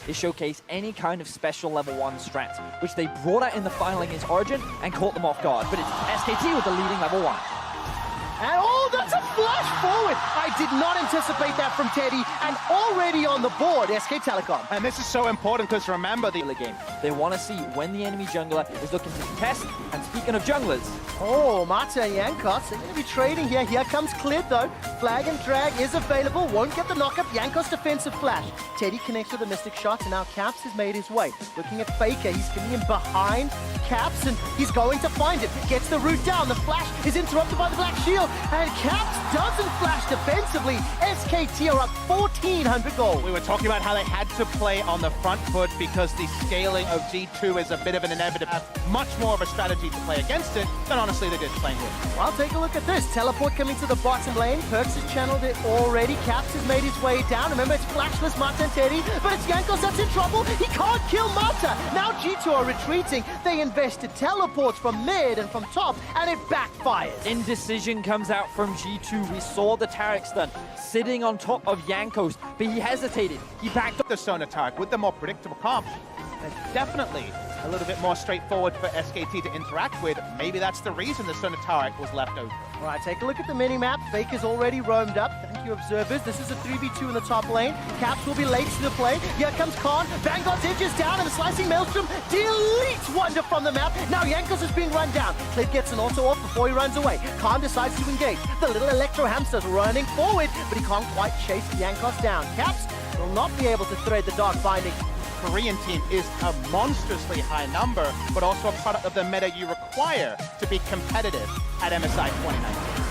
is showcase any kind of special level 1 strats, which they brought out in the final against Origin and caught them off guard. But it's SKT with the leading level 1. And oh, that's a flash forward. I did not anticipate that from Teddy, and already on the board, SK Telecom. And this is so important because remember the game. They want to see when the enemy jungler is looking to contest. And speaking of junglers, oh, Mata and Jankos, they're going to be trading here. Here comes Cleared though. Flag and drag is available. Won't get the knockup. Jankos defensive flash. Teddy connects with a Mystic shot, and now Caps has made his way. Looking at Faker, he's coming in behind Caps, and he's going to find it. Gets the root down. The flash is interrupted by the Black Shield, and Caps doesn't flash defensively. SKT are up 1,400 gold. We were talking about how they had to play on the front foot because the scaling of G2 is a bit of an inevitable. Much more of a strategy to play against it than honestly they did playing with. Well, take a look at this. Teleport coming to the bottom lane. Perks has channeled it already. Caps has made his way down. Remember, it's flashless Mata and Teddy, but it's Jankos that's in trouble. He can't kill Mata. Now G2 are retreating. They invested teleports from mid and from top, and it backfires. Indecision comes out from G2. We saw the Taric stun sitting on top of Jankos, but he hesitated. He backed up the Sona Taric with the more predictable comp. It's definitely a little bit more straightforward for SKT to interact with. Maybe that's the reason the Sona Taric was left over. All right, take a look at the mini-map. Faker's already roamed up. Thank you, observers. This is a 3v2 in the top lane. Caps will be late to the play. Here comes Khan. Vanguard's edge is down, and the slicing Maelstrom deletes Wonder from the map. Now Jankos is being run down. Clid gets an auto off before he runs away. Khan decides to engage. The little Electro Hamster's running forward, but he can't quite chase Jankos down. Caps will not be able to thread the dark binding. Korean team is a monstrously high number, but also a product of the meta you require to be competitive at MSI 2019.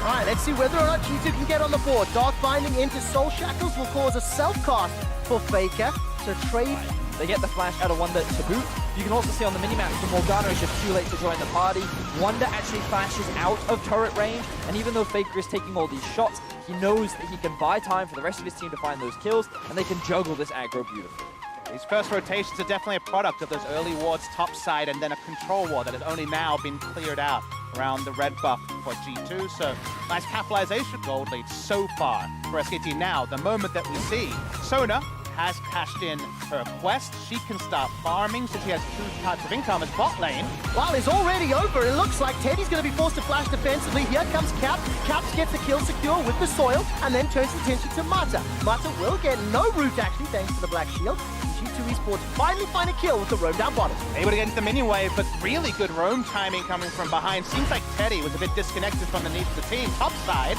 All right, let's see whether or not G2 can get on the board. Dark Binding into Soul Shackles will cause a self-cast for Faker to trade. They get the flash out of Wonder to boot. You can also see on the minimap that Morgana is just too late to join the party. Wonder actually flashes out of turret range, and even though Faker is taking all these shots, he knows that he can buy time for the rest of his team to find those kills, and they can juggle this aggro beautifully. These first rotations are definitely a product of those early wards top side and then a control ward that has only now been cleared out around the red buff for G2. So nice capitalization gold lead so far for SKT. Now, the moment that we see Sona has cashed in her quest. She can start farming since she has 2 types of income as bot lane. Well, it's already over. It looks like Teddy's going to be forced to flash defensively. Here comes Cap. Caps gets the kill secure with the soil and then turns his attention to Mata. Mata will get no root actually thanks to the Black Shield. G2 Esports finally find a kill with the roam down bottom. Able to get into the mini wave, but really good roam timing coming from behind. Seems like Teddy was a bit disconnected from the needs of the team. Top side.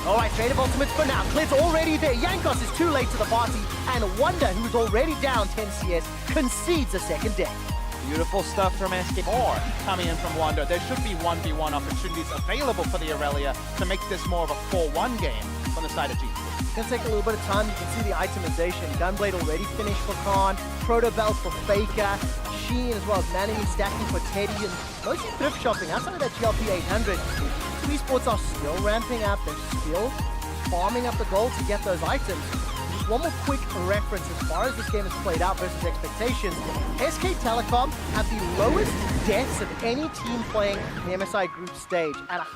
All right, trade of ultimates for now. Clid's already there. Jankos is too late to the party. And Wonder, who's already down 10 CS, concedes a second death. Beautiful stuff from SK. More coming in from Wonder. There should be 1v1 opportunities available for the Aurelia to make this more of a 4-1 game from the side of G2. It's going to take a little bit of time. You can see the itemization. Gunblade already finished for Khan. Proto Belt for Faker. Sheen as well as Manny stacking for Teddy. And mostly thrift shopping. Outside of that GLP 800, Esports are still ramping up. They're still farming up the gold to get those items. Just one more quick reference as far as this game has played out versus expectations. SK Telecom have the lowest deaths of any team playing the MSI group stage at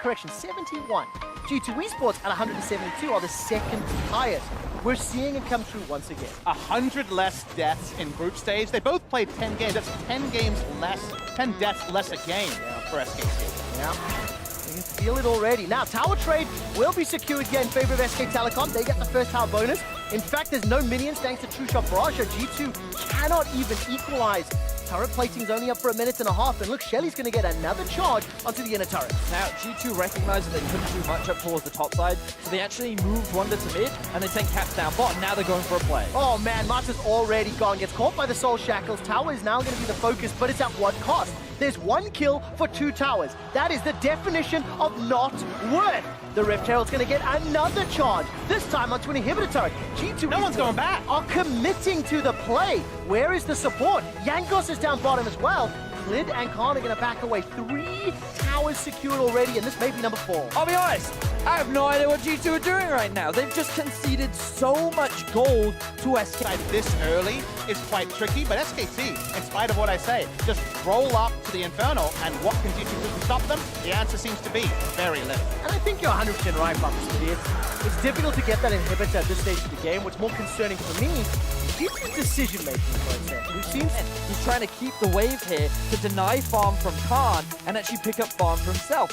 71. G2 Esports at 172 are the second highest. We're seeing it come true once again. 100 less deaths in group stage. They both played 10 games. That's 10 games less, 10 deaths less a game for SKT. Yeah. You can feel it already. Now, tower trade will be secured here in favor of SK Telecom. They get the first tower bonus. In fact, there's no minions thanks to True Shot Barrage. G2 cannot even equalize. Turret plating's only up for 1.5 minutes, and look, Shelly's going to get another charge onto the inner turret. Now, G2 recognizes they couldn't do much up towards the top side, so they actually moved Wonder to mid, and they sent Caps down bot, and now they're going for a play. Oh man, Mata's already gone. Gets caught by the Soul Shackles. Tower is now going to be the focus, but it's at what cost? There's 1 kill for 2 towers. That is the definition of not worth. The Rift Herald's going to get another charge, this time onto an inhibitor turret. G2 no one's going back. Are committing to the play. Where is the support? Jankos is down bottom as well. Klid and Khan are going to back away. 3 towers secured already, and this may be number 4. I'll be honest, I have no idea what G2 are doing right now. They've just conceded so much gold to SKT. This early is quite tricky, but SKT, in spite of what I say, just roll up to the Infernal, and what can G2 do to stop them? The answer seems to be very little. And I think you're 100% right, Bucks. It's difficult to get that inhibitor at this stage of the game. What's more concerning for me is his decision-making process. We've seen He's trying to keep the wave here to deny farm from Khan and actually pick up farm for himself.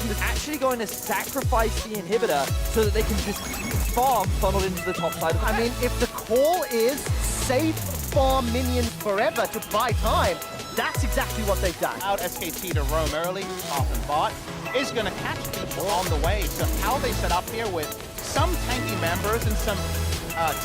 He was actually going to sacrifice the inhibitor so that they can just keep farm funneled into the top side of the I mean, if the call is save farm minions forever to buy time, that's exactly what they've done. Out SKT to roam early, off and bot, is going to catch people on the way. So how they set up here with some tanky members and some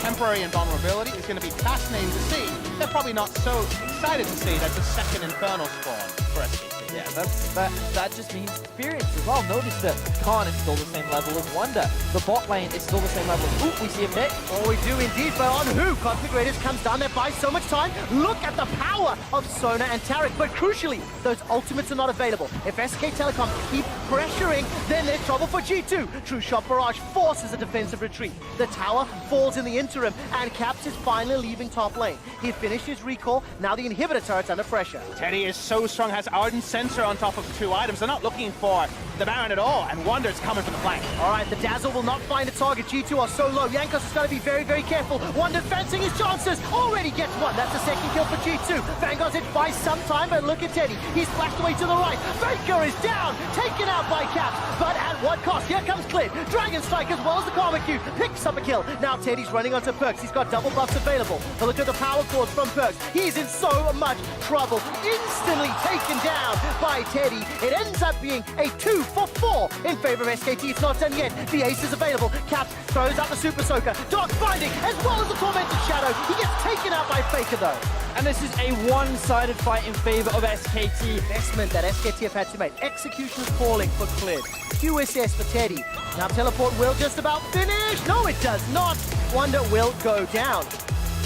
temporary invulnerability is going to be fascinating to see. They're probably not so excited to see that's a second Infernal spawn for SKT. Yeah, that just means experience as well. Notice that Khan is still the same level as Wonder. The bot lane is still the same level as... Ooh, we see a pick. Oh, we do indeed, but on who? Configurators comes down there, buys so much time. Look at the power of Sona and Taric, but crucially, those ultimates are not available. If SK Telecom keep pressuring, then there's trouble for G2. True Shot Barrage forces a defensive retreat. The tower falls in the interim, and Caps is finally leaving top lane. He finished his recall, now the inhibitor turret's under pressure. Teddy is so strong, has Ardent Sensor on top of 2 items. They're not looking for the Baron at all, and Wonder's coming from the flank. All right, the Dazzle will not find a target. G2 are so low. Jankos has got to be very, very careful. Wonder fencing his chances. Already gets one. That's the second kill for G2. Vanguard's it by some time, but look at Teddy. He's flashed away to the right. Faker is down, taken out by Caps, but at what cost? Here comes Klid. Dragon Strike as well as the Karma Q picks up a kill. Now Teddy's running onto Perks. He's got double buffs available. But look at the power chords from Perks. He's in so much trouble. Instantly taken down by Teddy. It ends up being a 2 for 4 in favor of SKT. It's not done yet. The ace is available. Caps throws out the Super Soaker. Dark Binding as well as the Tormented Shadow. He gets taken out by Faker though. And this is a one-sided fight in favor of SKT. Investment that SKT have had to make. Execution's calling for Klid. QSS for Teddy. Now Teleport will just about finish. No, it does not. Wonder will go down.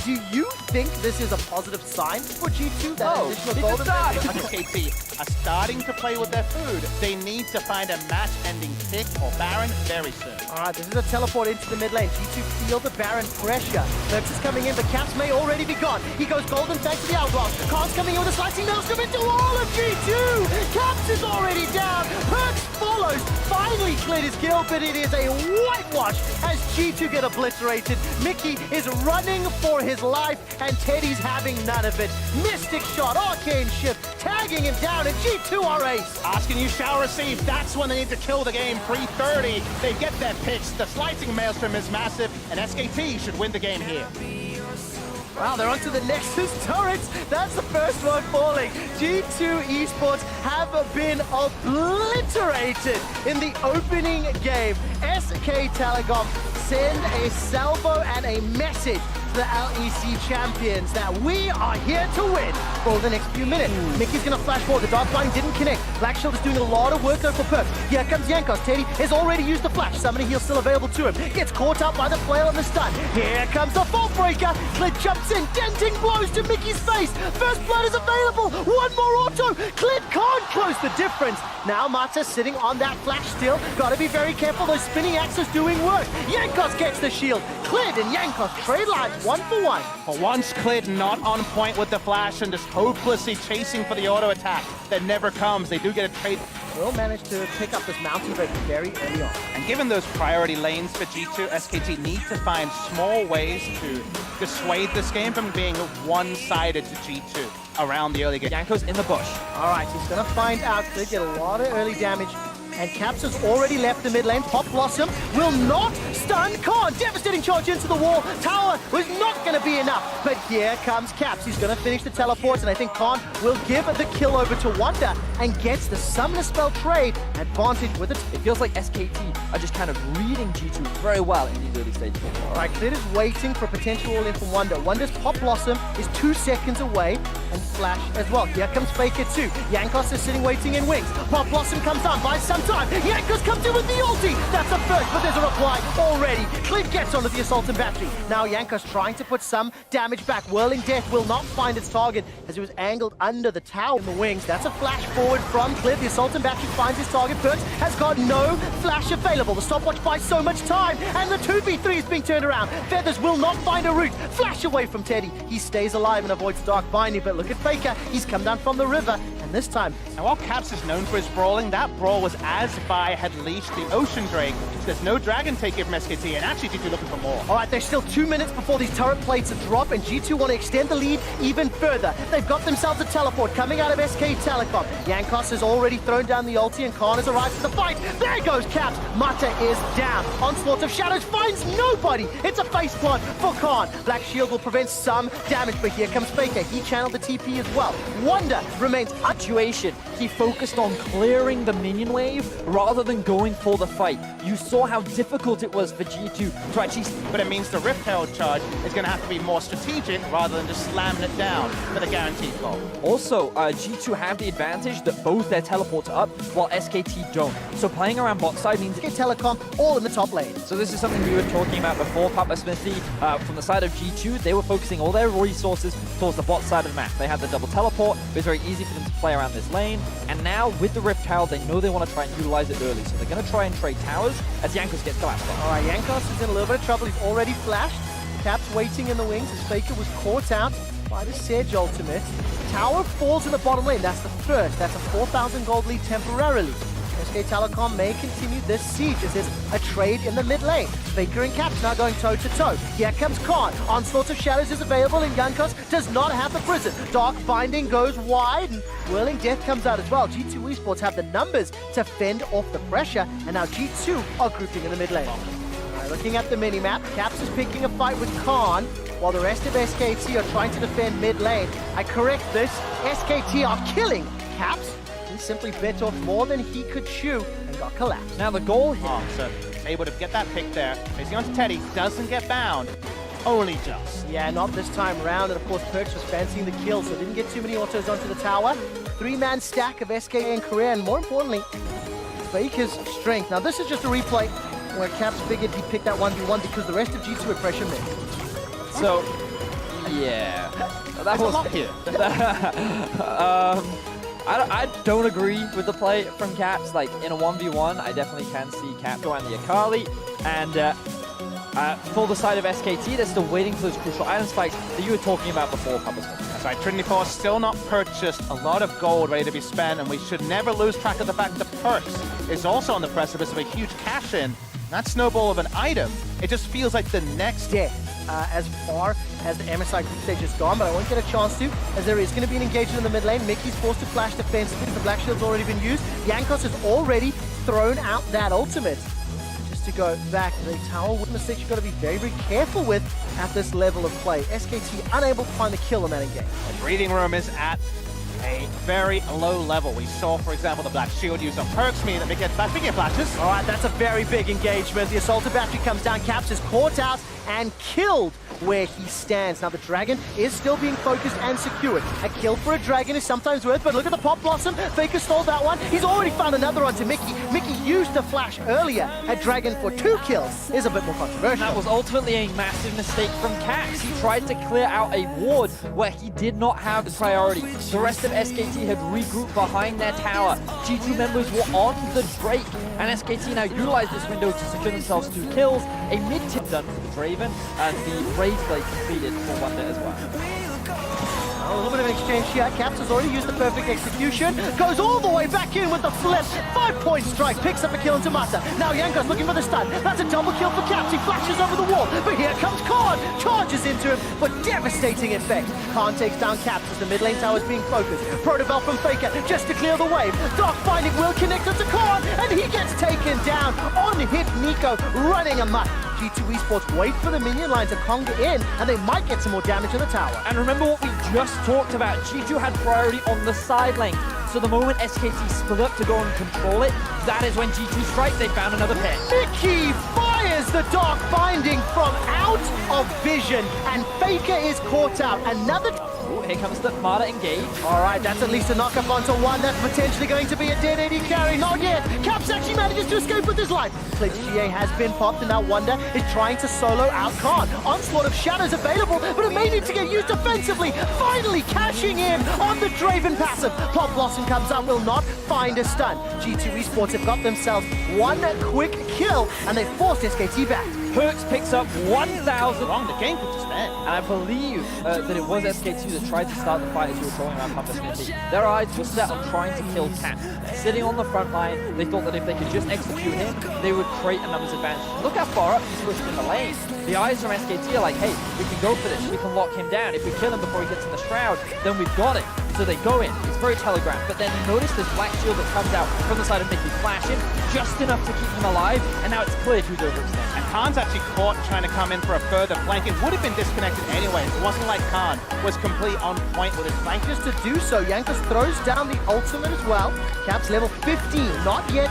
Do you think this is a positive sign for G2? That additional golden SKT are starting to play with their food. They need to find a match-ending pick or Baron very soon. All right, this is a teleport into the mid lane. G2 feel the Baron pressure. Perks is coming in, but Caps may already be gone. He goes golden thanks to the Outlaws. Khan's coming in with a slicing maelstrom into all of G2. Caps is already down. Perks follows. Finally, Klid is killed, but it is a whitewash as G2 get obliterated. Mickey is running for his life, and Teddy's having none of it. Mystic Shot, Arcane Shift, tagging him down, and G2 are ace. Asking you shall receive. That's when they need to kill the game. 3:30. They get their picks. The slicing maelstrom is massive, and SKT should win the game here. Wow, they're onto the Nexus turrets. That's the first one falling. G2 Esports have been obliterated in the opening game. SK Telecom send a salvo and a message to the LEC champions that we are here to win for the next few minutes. Mickey's gonna flash forward. The Dark Blind didn't connect. Black Shield is doing a lot of work though for Perks. Here comes Jankos. Teddy has already used the flash. Summoning heal still available to him. Gets caught up by the flail and the stun. Here comes the Fault Breaker. Klid jumps in, denting blows to Mickey's face. First blood is available. One more auto. Klid can't close the difference. Now Mata sitting on that flash still. Gotta be very careful. Those spinning axes doing work. Jankos gets the shield. Klid and Jankos trade lives 1 for 1. For once, Klid not on point with the flash and just hopelessly chasing for the auto attack that never comes. They do get a trade. Will manage to pick up this mountain break very early on. And given those priority lanes for G2, SKT need to find small ways to dissuade this game from being one-sided to G2 around the early game. Yanko's in the bush. All right, he's gonna find out. They get a lot of early damage. And Caps has already left the mid lane. Pop Blossom will not stun Khan. Devastating charge into the wall. Tower was not going to be enough. But here comes Caps. He's going to finish the teleports. And I think Khan will give the kill over to Wonder and gets the Summoner Spell trade advantage with it. It feels like SKT are just kind of reading G2 very well in these early stages. All right, Klid is waiting for a potential all-in from Wonder. Wonder's Pop Blossom is 2 seconds away, and Flash as well. Here comes Faker too. Jankos is sitting waiting in wings. Pop Blossom comes down by some time. Jankos comes in with the ulti. That's a first, but there's a reply already. LịCH gets onto the Assault and Battery. Now Jankos trying to put some damage back. Whirling Death will not find its target as he was angled under the tower in the wings. That's a flash forward from Cliff. The Assault and Battery finds his target. Perks has got no flash available. The stopwatch buys so much time, and the 2v3 is being turned around. Feathers will not find a route. Flash away from Teddy. He stays alive and avoids Dark Binding, but look at Faker. He's come down from the river, and this time... And while Caps is known for his brawling, that brawl was as Vi had leashed the Ocean Drake. There's no Dragon take here from SKT, and actually G2 looking for more. All right, there's still 2 minutes before these turret plates are drop, and G2 want to extend the lead even further. They've got themselves a teleport coming out of SK Telecom. Jankos has already thrown down the ulti, and Khan has arrived to the fight. There goes Caps. Mata is down. Onslaught of Shadows finds nobody. It's a face plant for Khan. Black Shield will prevent some damage, but here comes Faker. He channeled the TP as well. Wonder remains Situation. He focused on clearing the minion wave rather than going for the fight. You saw how difficult it was for G2 to actually... But it means the Rift Herald charge is going to have to be more strategic rather than just slamming it down for the guaranteed goal. Also, G2 have the advantage that both their teleports are up while SKT don't. So playing around bot side means... SK Telecom all in the top lane. So this is something we were talking about before, Papa Smithy. From the side of G2, they were focusing all their resources towards the bot side of the map. They had the double teleport. It was very easy for them to play around this lane. And now, with the Rift Herald, they know they want to try and utilize it early. So they're going to try and trade towers as Jankos gets collapsed on. All right, Jankos is in a little bit of trouble. He's already flashed. Caps waiting in the wings as Faker was caught out by the CHÄU ultimate. Tower falls in the bottom lane. That's the first. That's a 4,000 gold lead temporarily. SK Telecom may continue this siege as there's a trade in the mid lane. Faker and Caps now going toe-to-toe. Here comes Khan. Onslaught of Shadows is available, and Jankos does not have the prison. Dark Binding goes wide, and Whirling Death comes out as well. G2 Esports have the numbers to fend off the pressure, and now G2 are grouping in the mid lane. Right, looking at the mini-map, Caps is picking a fight with Khan, while the rest of SKT are trying to defend mid lane. I correct this, SKT are killing Caps. He simply bit off more than he could chew and got collapsed. Now the goal here... So able to get that pick there. Facing onto Teddy, doesn't get bound. Only just. Yeah, not this time around, and of course Perks was fancying the kill, so didn't get too many autos onto the tower. 3-man stack of SK in Korea, and more importantly, Faker's strength. Now this is just a replay where Caps figured he'd pick that 1v1 because the rest of G2 had pressure mid. So, yeah. That was a lot here. I don't agree with the play from Caps. Like, in a 1v1, I definitely can see Caps go on the Akali. And for the side of SKT, they're still waiting for those crucial item spikes that you were talking about before, Papa Smith. That's right, Trinity Force still not purchased, a lot of gold ready to be spent, and we should never lose track of the fact that Perks is also on the precipice of a huge cash-in. That snowball of an item, it just feels like the next day. As far as the MSI group stage is gone, but I won't get a chance to, as there is going to be an engagement in the mid lane. Mickey's forced to flash defensively. The Black Shield's already been used. Jankos has already thrown out that ultimate. Just to go back, the tower mistake you've got to be very, very careful with at this level of play. SKT unable to find the kill on that engage. The breathing room is at a very low level. We saw, for example, the Black Shield used on Perks, meaning that we get flashes. All right, that's a very big engagement. The Assault Battery comes down. Caps is caught out and killed where he stands. Now the dragon is still being focused and secured. A kill for a dragon is sometimes worth, but look at the Pop Blossom. Faker stole that one. He's already found another onto Mickey. Mickey used the flash earlier. A dragon for 2 kills is a bit more controversial. That was ultimately a massive mistake from Caps. He tried to clear out a ward where he did not have the priority. The rest of SKT had regrouped behind their tower. G2 members were on the Drake, and SKT now utilized this window to secure themselves 2 kills. A mid-tip done for the Draven, and the Brave Blade completed for Wonder as well. A little bit of an exchange here. Caps has already used the perfect execution. Goes all the way back in with the flip. 5-point strike. Picks up a kill into Mata. Now Jankos looking for the stun. That's a double kill for Caps. He flashes over the wall. But here comes Khan. Charges into him for devastating effect. Khan takes down Caps as the mid lane tower is being focused. Protobelt from Faker just to clear the wave. Dark Binding will connect to Khan. And he gets taken down. On hit Nico running amok. G2 Esports wait for the minion line to conga in, and they might get some more damage in the tower. And remember what we just talked about. G2 had priority on the side lane. So the moment SKT split up to go and control it, that is when G2 strike, they found another pit. Mickey fires the Dark Binding from out of vision, and Faker is caught out. Another Oh, here comes the Mata engage. All right, that's at least a knock-up onto one. That's potentially going to be a dead AD carry. Not yet. Caps actually manages to escape with his life. LệCH GA has been popped, and now Wonder is trying to solo out Khan. Onslaught of Shadows available, but it may need to get used defensively. Finally cashing in on the Draven passive. Pop Blossom comes up, will not find a stun. G2 Esports have got themselves one quick kill, and they forced SKT back. Perks picks up 1,000. Wrong, the game could just end. And I believe that it was SKT that tried to start the fight as you were trolling around Pump SKT. Their eyes were set on trying to kill Cap. Sitting on the front line, they thought that if they could just execute him, they would create a numbers advantage. Look how far up he's pushed in the lane. The eyes from SKT are like, hey, we can go for this, we can lock him down. If we kill him before he gets in the Shroud, then we've got it. So they go in, it's very telegraphed, but then you notice this black shield that comes out from the side of Mickey, flash him, just enough to keep him alive, and now it's clear who's overextended. And Khan's actually caught trying to come in for a further flank. It would have been disconnected anyway. It wasn't like Khan was completely on point with his flank. Just to do so, Jankos throws down the ultimate as well. Caps level 15, not yet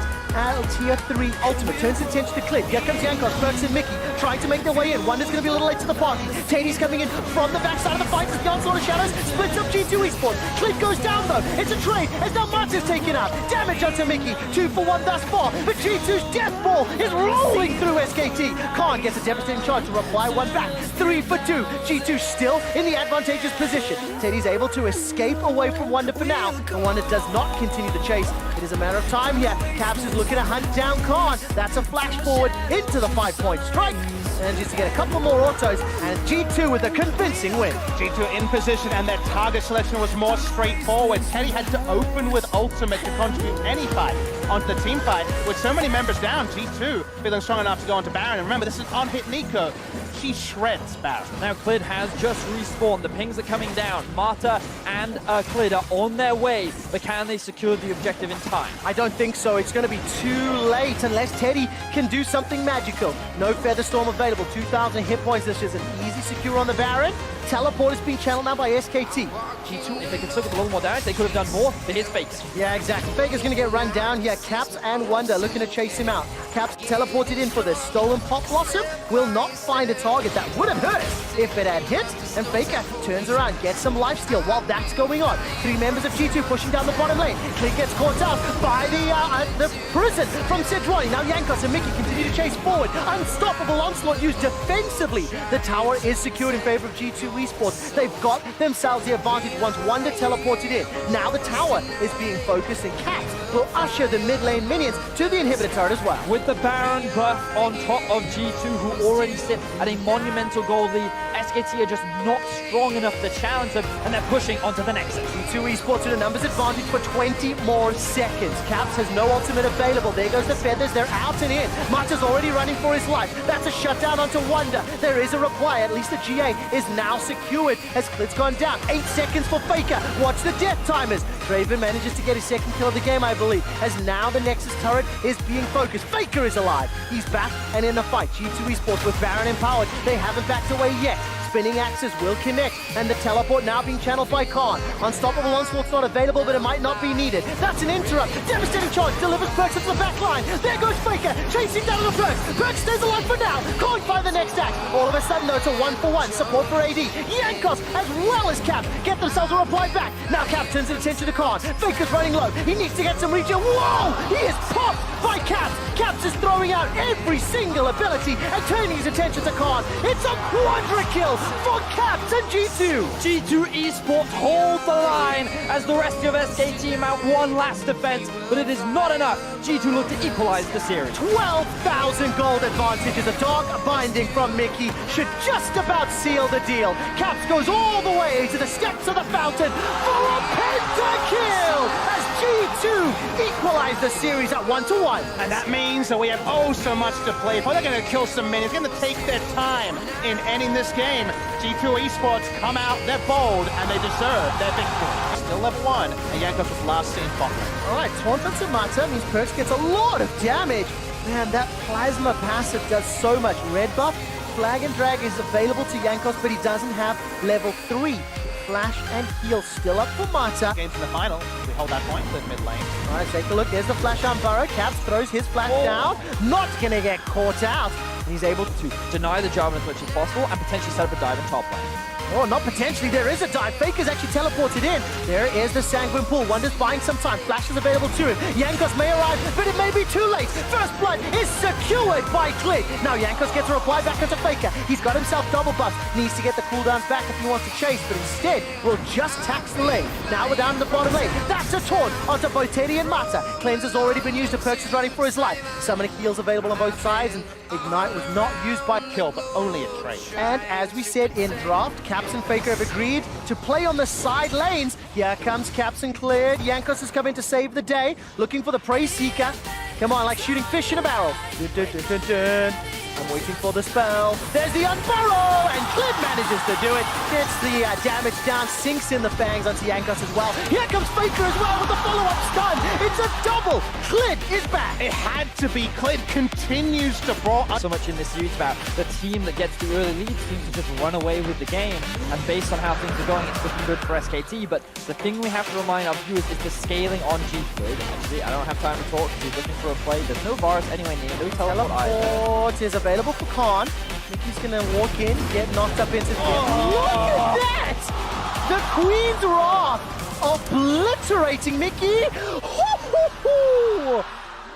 tier 3 ultimate. Turns attention to Clip. Here comes Jankos, Perks and Mickey trying to make their way in. Wonder's going to be a little late to the party. Tady's coming in from the backside of the fight as the Onslaught of Shadows splits up G2 Esports. Clip goes down though. It's a trade as now Martin's taken out. Damage onto Mickey. 2 for 1 thus far. But G2's death ball is rolling through SKT. Khan gets a devastating charge to reply one back. 3 for 2. G2 still in the advantageous position. Teddy's able to escape away from Wonder for now. And Wonder does not continue the chase. It is a matter of time here. Caps is looking to hunt down Khan. That's a flash forward into the 5-point strike. And just to get a couple more autos, and G2 with a convincing win. G2 in position, and their target selection was more straightforward. Teddy had to open with ultimate to contribute any fight onto the team fight. With so many members down, G2 feeling strong enough to go into Baron. And remember, this is on hit Nico. She shreds Baron. Now Clid has just respawned. The pings are coming down. Marta and Clid are on their way, but can they secure the objective in time? I don't think so. It's going to be too late unless Teddy can do something magical. No Featherstorm available. 2,000 hit points. This is an easy secure on the Baron. Teleport is being channeled now by SKT. G2, if they could still get a little more damage, they could have done more, but here's Fakes. Yeah, exactly. Faker's going to get run down here. Caps and Wonder looking to chase him out. Caps teleported in for this. Stolen Pop Blossom will not find a target. That would have hurt if it had hit. And Faker turns around, gets some lifesteal while that's going on. 3 members of G2 pushing down the bottom lane. Click gets caught out by the prison from Sejuani. Now Jankos and Mickey continue to chase forward. Unstoppable onslaught used defensively. The tower is secured in favor of G2 Esports. They've got themselves the advantage once Wonder teleported in. Now the tower is being focused, and Caps will usher the mid lane minions to the inhibitor turret as well. With the Baron buff on top of G2, who already sit at a monumental gold lead, SKT are just not strong enough to challenge them, and they're pushing onto the Nexus. G2 Esports with a numbers advantage for 20 more seconds. Caps has no ultimate available. There goes the Feathers. They're out and in. Marta's already running for his life. That's a shutdown onto Wonder. There is a reply. At least the GA is now secured as Clit's gone down. 8 seconds for Faker. Watch the death timers. Draven manages to get his second kill of the game, I believe, as now the Nexus turret is being focused. Faker is alive. He's back and in the fight. G2 Esports with Baron empowered. They haven't backed away yet. Spinning axes will connect, and the teleport now being channeled by Khan. Unstoppable onslaught's not available, but it might not be needed. That's an interrupt. Devastating charge delivers Perks into the back line. There goes Faker, chasing down the Perks. Perks stays alive for now. Can't find the next act. All of a sudden, though, it's a 1-for-1 support for AD. Jankos, as well as Cap, get themselves a reply back. Now Cap turns his attention to Khan. Faker's running low. He needs to get some regen. Whoa! He is popped by Caps. Caps is throwing out every single ability and turning his attention to Khan. It's a quadra kill for Caps and G2. G2 Esports hold the line as the rest of SKT mount one last defense, but it is not enough. G2 look to equalize the series. 12,000 gold advantage as a dark binding from Mickey should just about seal the deal. Caps goes all the way to the steps of the fountain for a pentakill as G2 equalize the series at 1-1. And that means that we have oh so much to play for. They're going to kill some minions. They're going to take their time in ending this game. G2 Esports come out, they're bold, and they deserve their victory. Still level 1, and Jankos was last seen bottling. All right, Taunt from Samata means Perks gets a lot of damage. Man, that Plasma passive does so much. Red buff, Flag and Drag is available to Jankos, but he doesn't have level 3. Flash and heal still up for Mata. Games in the final, we hold that point in mid lane. All right, take a look. There's the flash on Burrow. Caps throws his flash down. Not going to get caught out. He's able to deny the Jarvan as much as possible and potentially set up a dive in top lane. Oh, not potentially. There is a dive. Faker's actually teleported in. There is the Sanguine Pool. Wonder's buying some time. Flash is available to him. Jankos may arrive, but it may be too late. First blood is secured by Klit. Now Jankos gets a reply back onto Faker. He's got himself double buffs. Needs to get the cooldowns back if he wants to chase, but instead will just tax the lane. Now we're down in the bottom lane. That's a taunt onto both Teddy and Mata. Cleanse has already been used. Perks is running for his life. Summoning heals available on both sides, and Ignite was not used by Kill, but only a trade. And as we said in draft, Caps and Faker have agreed to play on the side lanes. Here comes Caps and cleared. Jankos has come in to save the day, looking for the Prey Seeker. Come on, like shooting fish in a barrel. Dun, dun, dun, dun, dun. I'm waiting for the spell. There's the unburrow, and Clint manages to do it. Gets the damage down, sinks in the fangs onto Jankos as well. Here comes Faker as well with the follow-up stun. It's a double. Clint is back. It had to be. Clint continues to brawl. So much in this series about the team that gets the early lead seems to just run away with the game, and based on how things are going, it's looking good for SKT. But the thing we have to remind our viewers is the scaling on G-Fluid. Actually, I don't have time to talk because he's looking for a play. There's no bars anywhere near. No teleport is available for Khan. Mickey's gonna walk in, get knocked up into the Look at that! The Queen's Wrath obliterating Mickey.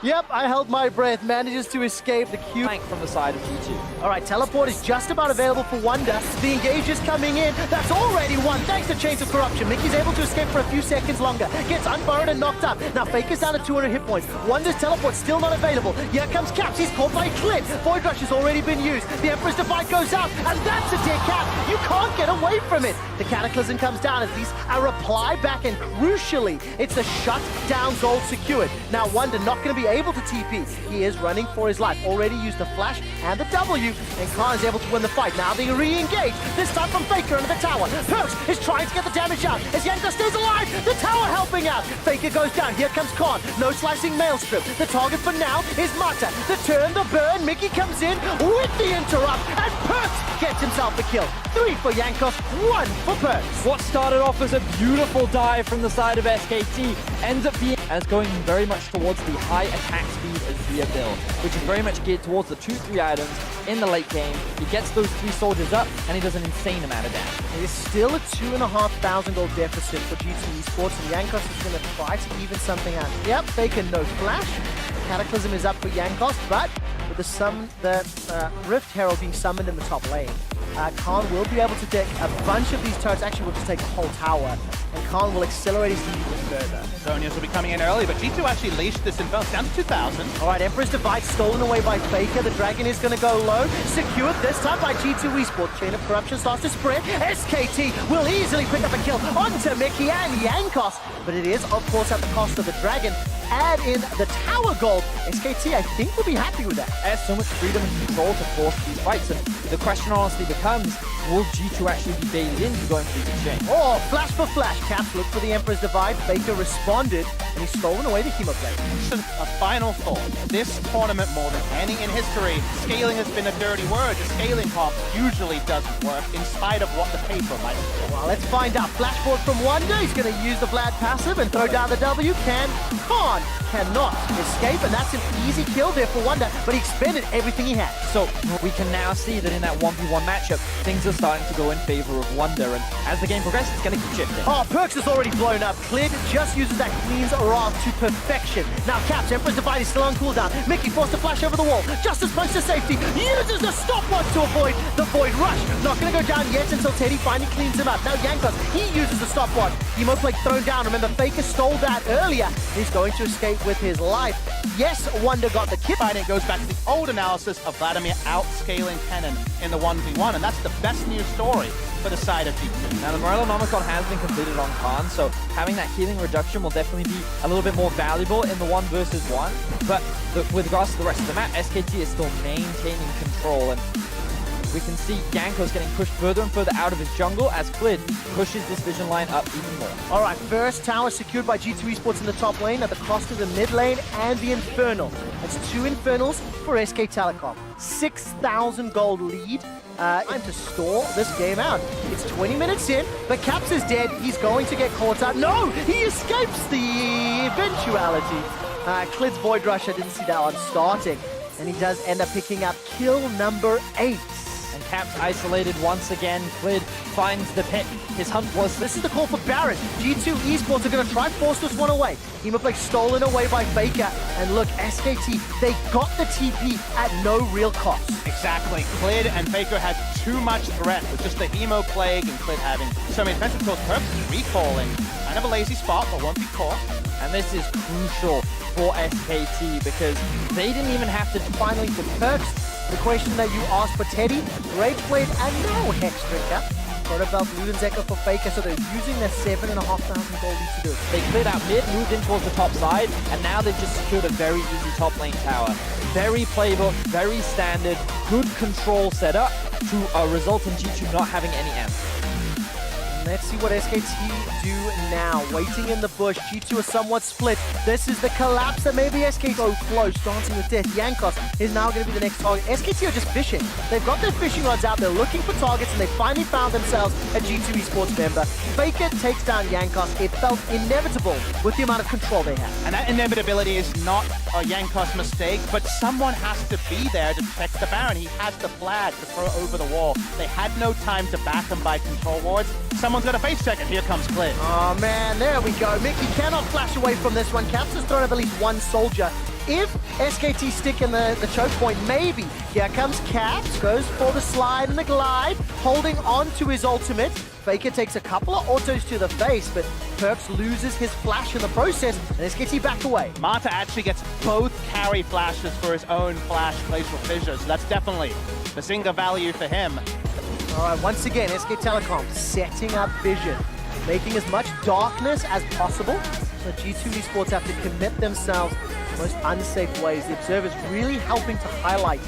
Yep, I held my breath. Manages to escape the Q. Flank from the side of G2. All right, teleport is just about available for Wonder. The engage is coming in. That's already won thanks to Chains of Corruption. Mickey's able to escape for a few seconds longer. Gets unburrowed and knocked up. Now Faker's down to 200 hit points. Wonder's teleport still not available. Here comes Caps. He's caught by Clint. Void Rush has already been used. The Emperor's Divide goes out, and that's a dead Cap. You can't get away from it. The Cataclysm comes down as these a reply back, and crucially, it's a shut-down gold secured. Now Wonder not going to be able to TP. He is running for his life. Already used the flash and the W, and Khan is able to win the fight. Now they re-engage, this time from Faker under the tower. Perks is trying to get the damage out as Jankos stays alive. The tower helping out. Faker goes down. Here comes Khan. No slicing maelstrom. The target for now is Mata. The turn, the burn. Mickey comes in with the interrupt, and Perks gets himself the kill. 3 for Jankos, 1 for Perks. What started off as a beautiful dive from the side of SKT ends up being as going very much towards the high attack speed Azir build, which is very much geared towards the 2-3 items in the late game. He gets those 3 soldiers up, and he does an insane amount of damage. It is still a 2,500 gold deficit for G2 Esports, and Jankos is going to try to even something out. Yep, Faker no flash. Cataclysm is up for Jankos, but with the Rift Herald being summoned in the top lane, Khan will be able to take a bunch of these turrets. Actually, will just take the whole tower, and Khan will accelerate his lead even further. Zonias will be coming in early, but G2 actually leashed this Inferno down to 2,000. All right, Emperor's Divide stolen away by Faker. The Dragon is going to go low. Secured this time by G2 Esports. Chain of Corruption starts to spread. SKT will easily pick up a kill onto Mickey and Jankos, but it is, of course, at the cost of the Dragon. Add in the tower gold. SKT, I think, will be happy with that. There's so much freedom and control to force these fights, and the question honestly becomes, will G2 actually be baited into going through the chain? Oh, flash for flash. Caps looked for the Emperor's Divide. Faker responded, and he's stolen away the Chemoplate. A final thought. This tournament, more than any in history, scaling has been a dirty word. The scaling comp usually doesn't work, in spite of what the paper might say. Well, let's find out. Flashboard from Wonder. He's going to use the Vlad passive and throw down the W. Khan cannot escape, and that's an easy kill there for Wonder, but he expended everything he had. So we can now see that in that 1v1 matchup, things are starting to go in favor of Wonder, and as the game progresses, it's going to keep shifting. Oh, Perks is already blown up. Clid just uses that Queen's Wrath to perfection. Now Caps, Emperor's Divide is still on cooldown. Mickey forced to flash over the wall. Justice Punch to safety. Uses the stopwatch to avoid the Void Rush. Not going to go down yet until Teddy finally cleans him up. Now Jankos, he uses the stopwatch. Chemoplate thrown down. Remember, Faker stole that earlier. He's going to escape with his life. Yes, Wonder got the kill. And it goes back to the old analysis of Vladimir outscaling Kennen in the 1v1, and that's the best news story for the side of G2. Now the Morellonomicon has been completed on Khan, so having that healing reduction will definitely be a little bit more valuable in the 1 versus 1. But with regards to the rest of the map, SKT is still maintaining control, and we can see Jankos getting pushed further and further out of his jungle as Flid pushes this vision line up even more. All right, first tower secured by G2 Esports in the top lane at the cost of the mid lane and the Infernal. That's 2 Infernals for SK Telecom. 6,000 gold lead. Time to stall this game out. It's 20 minutes in, but Caps is dead. He's going to get caught up. No, he escapes the eventuality. Clid's Void Rush, I didn't see that one starting. And he does end up picking up kill number 8. And Caps isolated once again. Klid finds the pit. His hunt was... This is the call for Baron. G2 Esports are going to try force this one away. HemoPlay stolen away by Faker. And look, SKT, they got the TP at no real cost. Exactly. Klid and Faker had too much threat with just the Emo Plague and Klid having so many defensive tools. Perps is recalling. Kind of a lazy spot, but won't be caught. And this is crucial for SKT because they didn't even have to... Finally, for Perks, the question that you asked for Teddy, Rage Blade and no Hex Drinker. Protobelt, Luden's Echo for Faker, so they're using their 7,500 gold lead to do it. They cleared out mid, moved in towards the top side, and now they've just secured a very easy top lane tower. Very playbook, very standard, good control setup to result in G2 not having any answer. Let's see what SKT do now. Waiting in the bush. G2 are somewhat split. This is the collapse that maybe SKT so close. Dancing with death. Jankos is now going to be the next target. SKT are just fishing. They've got their fishing rods out. They're looking for targets, and they finally found themselves a G2 Esports member. Faker takes down Jankos. It felt inevitable with the amount of control they have. And that inevitability is not a Jankos mistake, but someone has to be there to check the Baron. He has the flag to throw over the wall. They had no time to back him by control wards. Someone's got a face check, and here comes Klid. Oh man, there we go. Mickey cannot flash away from this one. Caps has thrown up at least one soldier. If SKT stick in the choke point, maybe. Here comes Caps, goes for the slide and the glide, holding on to his ultimate. Faker takes a couple of autos to the face, but Perks loses his flash in the process, and SKT back away. Mata actually gets both carry flashes for his own flash glacial fissure, so that's definitely the single value for him. All right, once again, SK Telecom setting up vision, making as much darkness as possible, so G2 Esports have to commit themselves in the most unsafe ways. The Observer's really helping to highlight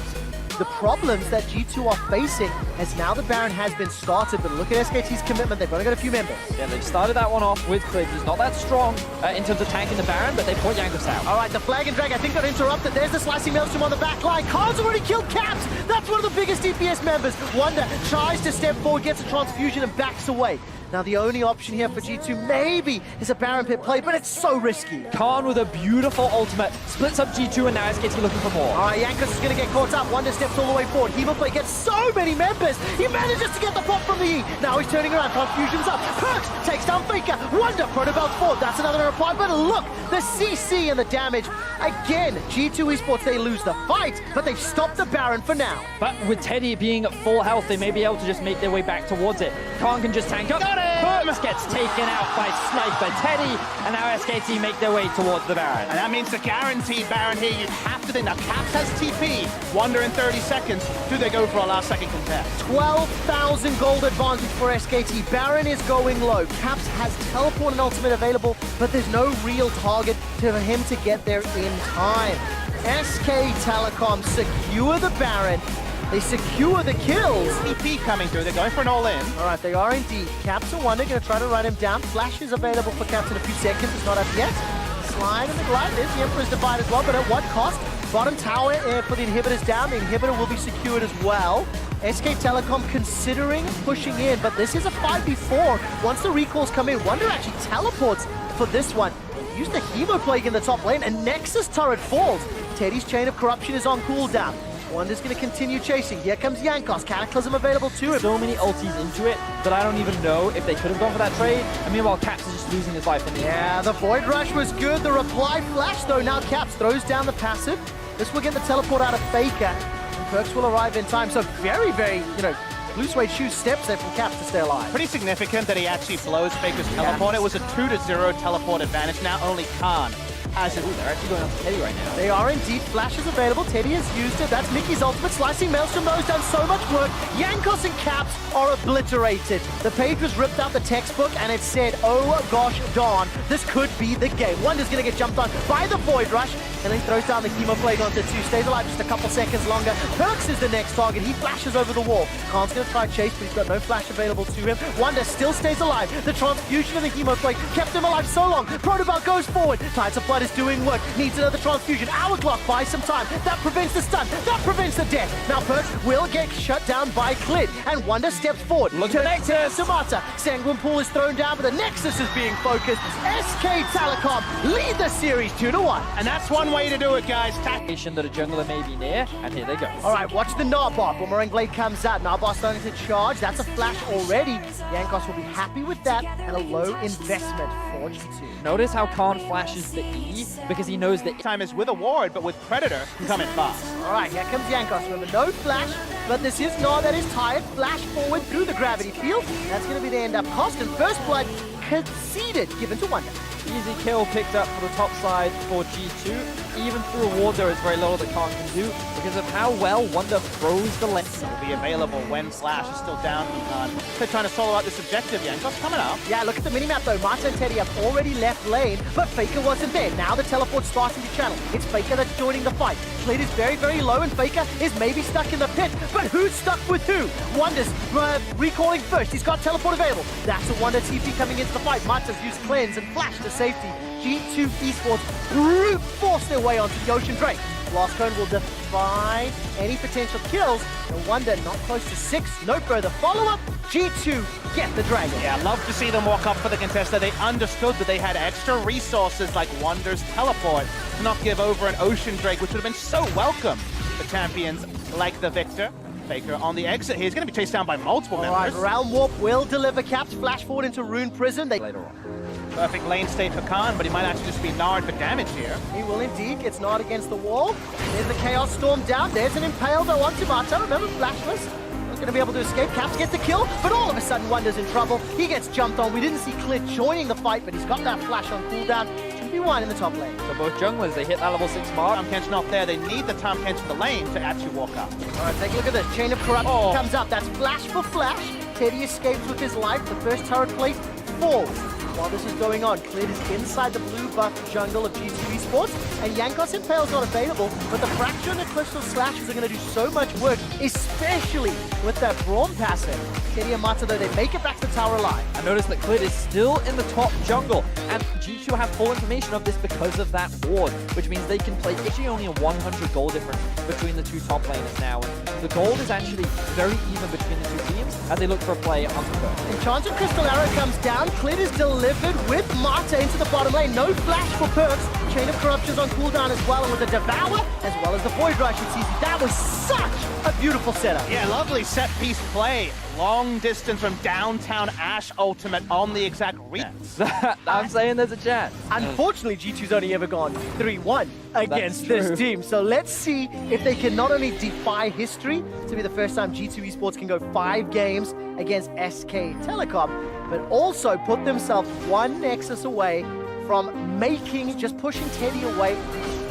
the problems that G2 are facing as now the Baron has been started, but look at SKT's commitment. They've only got a few members. Yeah, they've started that one off with Klid. He's not that strong in terms of tanking the Baron, but they point Jankos out. All right, the Flag and Drag, I think, got interrupted. There's the Slicing Maelstrom on the back line. Khan's already killed Caps. That's one of the biggest DPS members. Wonder tries to step forward, gets a transfusion, and backs away. Now, the only option here for G2 maybe is a Baron pit play, but it's so risky. Khan with a beautiful ultimate splits up G2, and now SKT looking for more. All right, Jankos is going to get caught up. Wonder steps all the way forward. HemoPlay gets so many members. He manages to get the pop from the E. Now he's turning around. Transfusion's up. Perks takes down Faker. Wonder Protobelt's forward. That's another reply, but look, the CC and the damage. Again, G2 Esports, they lose the fight, but they've stopped the Baron for now. But with Teddy being at full health, they may be able to just make their way back towards it. Khan can just tank up. Got it! Perks gets taken out by Sniper Teddy, and now SKT make their way towards the Baron. And that means the guaranteed Baron here. You have to think. Now, Caps has TP. Wonder in 30 seconds. Do they go for a last second contest? 12,000 gold advantage for SKT. Baron is going low. Caps has teleport and ultimate available, but there's no real target for him to get there in time. SK Telecom secure the Baron. They secure the kills. TP coming through. They're going for an all-in. All right, they are indeed. Caps are Wonder going to try to run him down. Flash is available for Caps in a few seconds. It's not up yet. Slide and the glide. There's the Emperor's Divide as well, but at what cost? Bottom tower for the inhibitors down. The inhibitor will be secured as well. SK Telecom considering pushing in, but this is a 5v4. Once the recalls come in, Wonder actually teleports for this one. Use the Hemo Plague in the top lane, and Nexus turret falls. Teddy's Chain of Corruption is on cooldown. Wonder's going to continue chasing. Here comes Jankos. Cataclysm available to him. So many ultis into it that I don't even know if they could have gone for that trade. And meanwhile, Caps is just losing his life in the end. Yeah, the Void Rush was good. The reply flash, though. Now Caps throws down the passive. This will get the teleport out of Faker. And Perks will arrive in time. So very, very, blue suede shoes steps there from Caps to stay alive. Pretty significant that he actually blows Faker's teleport. It was a 2-0 teleport advantage. Now only Khan has it. Ooh, they're actually going on to Teddy right now. They are indeed. Flash is available. Teddy has used it. That's Mickey's ultimate. Slicing Maelstrom, though, has done so much work. Jankos and Caps are obliterated. The page was ripped out the textbook, and it said, oh gosh darn, this could be the game. Wonder's going to get jumped on by the Void Rush, and then throws down the Hemo Plague onto 2. Stays alive just a couple seconds longer. Perks is the next target. He flashes over the wall. Khan's going to try chase, but he's got no flash available to him. Wonder still stays alive. The transfusion of the Hemo Plague kept him alive so long. Protobelt goes forward. Tides of Blood is doing work. Needs another transfusion. Hourglock buys some time. That prevents the stun. That prevents the death. Now Perks will get shut down by Klid, and Wonder steps forward. Look at the Nexus. Samata. Sanguine Pool is thrown down, but the Nexus is being focused. SK Telecom lead the series 2-1. And that's one one way to do it, guys. That a jungler may be near, and here they go. All right, watch the Narbot. Boomerang Blade comes out. Narbot starting to charge. That's a flash already. Jankos will be happy with that, and a low investment for G2. Notice how Khan flashes the E, because he knows that Time is with a ward, but with Predator coming fast. All right, here comes Jankos. Remember, no flash, but this is Gnar that is tired. Flash forward through the gravity field. That's going to be the end up cost, and first blood conceded, given to Wonder. easy kill picked up for the top side for G2. Even through a ward, there is very little that Khan can do because of how well Wonder throws the lane. Will be available when Flash is still down from Khan. They're trying to solo out this objective. Jankos coming up. Yeah, look at the minimap though. Marta and Teddy have already left lane, but Faker wasn't there. Now the teleport's starting to channel. It's Faker that's joining the fight. Slate is very, very low, and Faker is maybe stuck in the pit. But who's stuck with who? Wonder's recalling first. He's got teleport available. That's a Wonder TP coming into the fight. Marta's used cleanse and flash to safety. G2 Esports brute force their way onto the Ocean Drake. Blast Cone will defy any potential kills. No Wonder not close to 6. No further follow-up. G2 get the dragon. Yeah, love to see them walk up for the contester. They understood that they had extra resources like Wonder's teleport to not give over an Ocean Drake, which would have been so welcome for champions like the Victor. Faker on the exit here. He's going to be chased down by multiple members. All right, Realm Warp will deliver caps. Flash forward into Rune Prison. Later on. Perfect lane state for Khan, but he might actually just be narred for damage here. He will indeed. Gets gnawed against the wall. There's the Chaos Storm down. There's an Impale though onto Marta. Remember, flashless. Not going to be able to escape. Caps gets the kill, but all of a sudden Wonder's in trouble. He gets jumped on. We didn't see Clit joining the fight, but he's got that flash on cooldown. 2v1 in the top lane. So both junglers, they hit that level 6 mark. Tom Kench not there. They need the Tom Kench in the lane to actually walk up. All right, take a look at this. Chain of Corruption comes up. That's flash for flash. Teddy escapes with his life. The first turret plate falls. While this is going on, Clit is inside the blue buff jungle of G2 Esports, and Jankos Impale's not available, but the Fracture and the Crystal Slashes are going to do so much work, especially with that Braum passive. Teddy and Mata, though, they make it back to the tower alive. I noticed that Clit is still in the top jungle, and G2 have full information of this because of that ward, which means they can play actually only a 100 gold difference between the two top laners now. And the gold is actually very even between the two teams as they look for a play on the first. Enchanted Crystal Arrow comes down. Clit is delivered with Marta into the bottom lane. No flash for Perks. Chain of Corruption's on cooldown as well, and with the Devour, as well as the Void Rush, it's easy. That was such a beautiful setup. Yeah, lovely set-piece play. Long distance from downtown Ash ultimate on the exact reach. I'm saying there's a chance. Unfortunately, G2's only ever gone 3-1 against this team. So let's see if they can not only defy history to be the first time G2 Esports can go 5 games against SK Telecom, but also put themselves one Nexus away from just pushing Teddy away.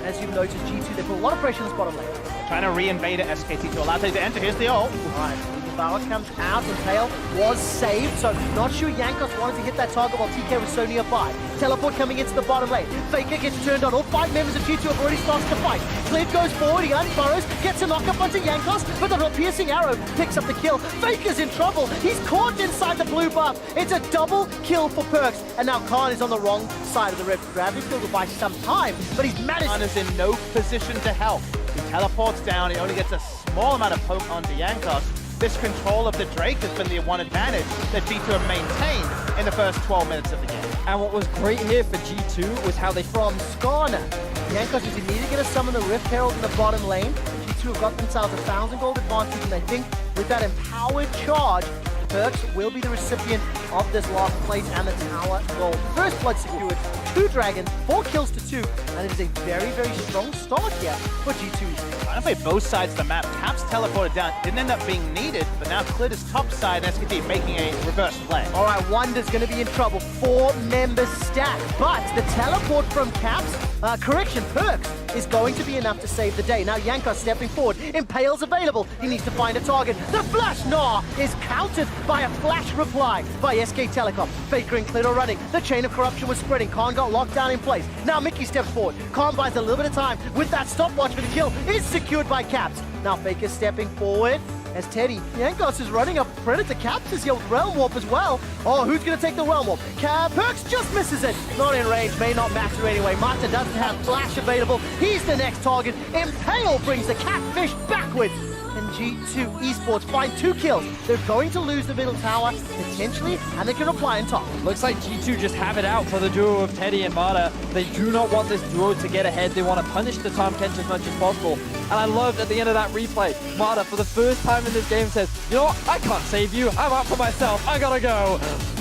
As you've noticed, G2, they put a lot of pressure in this bottom lane. Trying to re-invade SKT to allow Teddy to enter. Here's the ult. All right. Devour comes out, and Impale was saved, so not sure Jankos wanted to hit that target while TK was so nearby. Teleport coming into the bottom lane. Faker gets turned on. All 5 members of G2 have already started to fight. Clit goes forward, he unburrows, gets a knock-up onto Jankos, but the piercing arrow picks up the kill. Faker's in trouble. He's caught inside the blue buff. It's a double kill for Perks, and now Khan is on the wrong side of the rift. Gravity field will buy some time, but he's managed. Khan is in no position to help. He teleports down. He only gets a small amount of poke onto Jankos. This control of the Drake has been the one advantage that G2 have maintained in the first 12 minutes of the game. And what was great here for G2 was how they from Skarner. Jankos is immediately going to summon the Rift Herald in the bottom lane. G2 have got themselves 1,000 gold advantage, and I think with that empowered charge, Perks will be the recipient of this last place and the tower gold. First blood secured, 2 dragons, 4 kills to 2, and it is a very, very strong start here for G2. Trying to play both sides of the map. Caps teleported down, didn't end up being needed, but now Clit is top side and SKT making a reverse play. All right, Wonder's going to be in trouble. 4 members stack, but the teleport from Caps, Perks, is going to be enough to save the day. Now Jankos stepping forward, Impale's available. He needs to find a target. The flash Gnar is countered by a flash reply by SK Telecom. Faker and Clit are running. The chain of corruption was spreading. Khan got locked down in place. Now Mickey steps forward. Khan buys a little bit of time with that stopwatch for the kill. Is secured by Caps. Now Faker stepping forward as Teddy. Jankos is running a Predator. Caps is here with Realm Warp as well. Oh, who's going to take the Realm Warp? Perks just misses it. Not in range, may not matter anyway. Marta doesn't have flash available. He's the next target. Impale brings the catfish backwards. Can G2 Esports find 2 kills? They're going to lose the middle tower, potentially, and they can reply on top. Looks like G2 just have it out for the duo of Teddy and Mata. They do not want this duo to get ahead. They want to punish the Tom Kench as much as possible. And I loved at the end of that replay, Mata, for the first time in this game, says, you know what, I can't save you. I'm out for myself. I gotta go.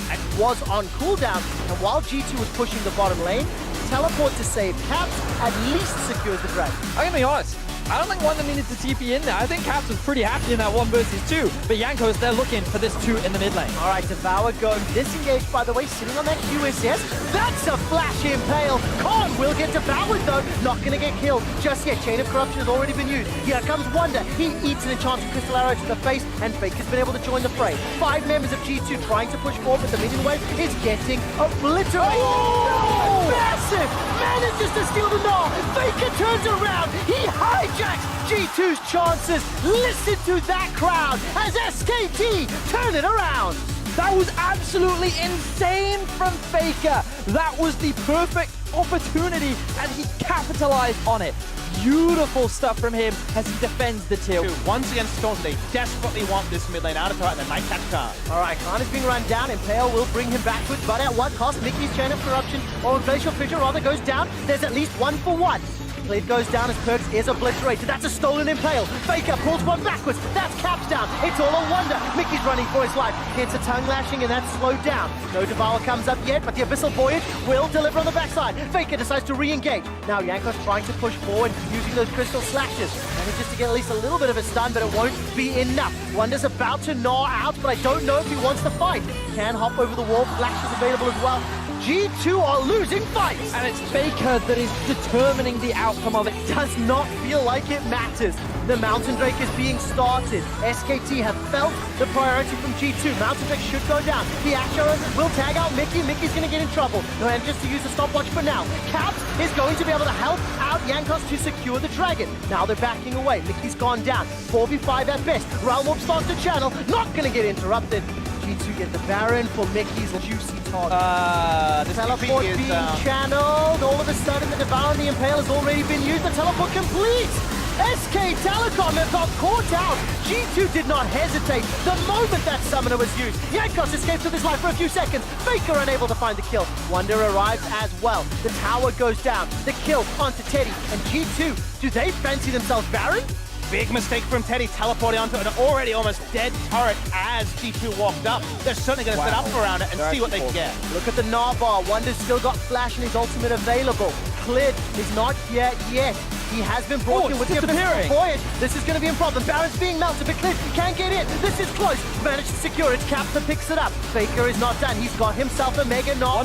And was on cooldown, and while G2 was pushing the bottom lane, teleport to save Caps at least secures the dragon. I'm gonna be honest. I don't think Wonder needed to TP in there. I think Caps was pretty happy in that 1 versus 2. But Jankos, they're looking for this 2 in the mid lane. All right, Devour going disengaged, by the way, sitting on that USS. That's a flash impale. Khan will get devoured, though. Not going to get killed just yet. Chain of Corruption has already been used. Here comes Wonder. He eats an enchanted crystal arrow to the face, and Fake has been able to join the fray. 5 members of G2 trying to push forward, but the minion wave is getting obliterated. Oh! Massive! Manages to steal the Gnaw. Faker turns around. He hijacks G2's chances. Listen to that crowd as SKT turn it around. That was absolutely insane from Faker. That was the perfect opportunity, and he capitalized on it. Beautiful stuff from him as he defends the tilt. Once again, Storm, they desperately want this mid lane out of threat, and the LệCH card. All right, Khan is being run down. Impale will bring him backwards, but at what cost? Mickey's Chain of Corruption, or Glacial Fissure rather, goes down. There's at least 1 for 1. Klid goes down as Perks is obliterated. That's a stolen Impale. Faker pulls one backwards. That's Caps down. It's all a wonder. Mickey's running for his life. Gets a tongue lashing, and that's slowed down. No Devour comes up yet, but the Abyssal Voyage will deliver on the backside. Faker decides to re-engage. Now Jankos trying to push forward using those crystal slashes. Manages to get at least a little bit of a stun, but it won't be enough. Wonder's about to gnaw out, but I don't know if he wants to fight. Can hop over the wall. Flash is available as well. G2 are losing fights! And it's Faker that is determining the outcome of it. Does not feel like it matters. The Mountain Drake is being started. SKT have felt the priority from G2. Mountain Drake should go down. The Ash Arrow will tag out Mickey. Mickey's going to get in trouble. No, and just to use the stopwatch for now. Caps is going to be able to help out Jankos to secure the dragon. Now they're backing away. Mickey's gone down. 4v5 at best. Realm Orb starts to channel. Not going to get interrupted. G2 get the Baron for Mickey's juicy target. The teleport is, being channeled. All of a sudden, the Devour and the Impale has already been used. The teleport complete. SK Telecom have got caught out. G2 did not hesitate the moment that summoner was used. Jankos escapes with his life for a few seconds. Faker unable to find the kill. Wonder arrives as well. The tower goes down. The kill onto Teddy. And G2, do they fancy themselves Baron? Big mistake from Teddy, teleporting onto an already almost dead turret as G2 walked up. They're certainly going to set up around it and see what they can get. Look at the Narbar. Wonder's still got Flash and his ultimate available. Klid is not here yet. He has been brought in with the Abyssal Voyage. This is going to be a problem. Baron's being melted, but Klid can't get in. This is close. Managed to secure it. Caps and picks it up. Faker is not done. He's got himself a Mega Gnaw.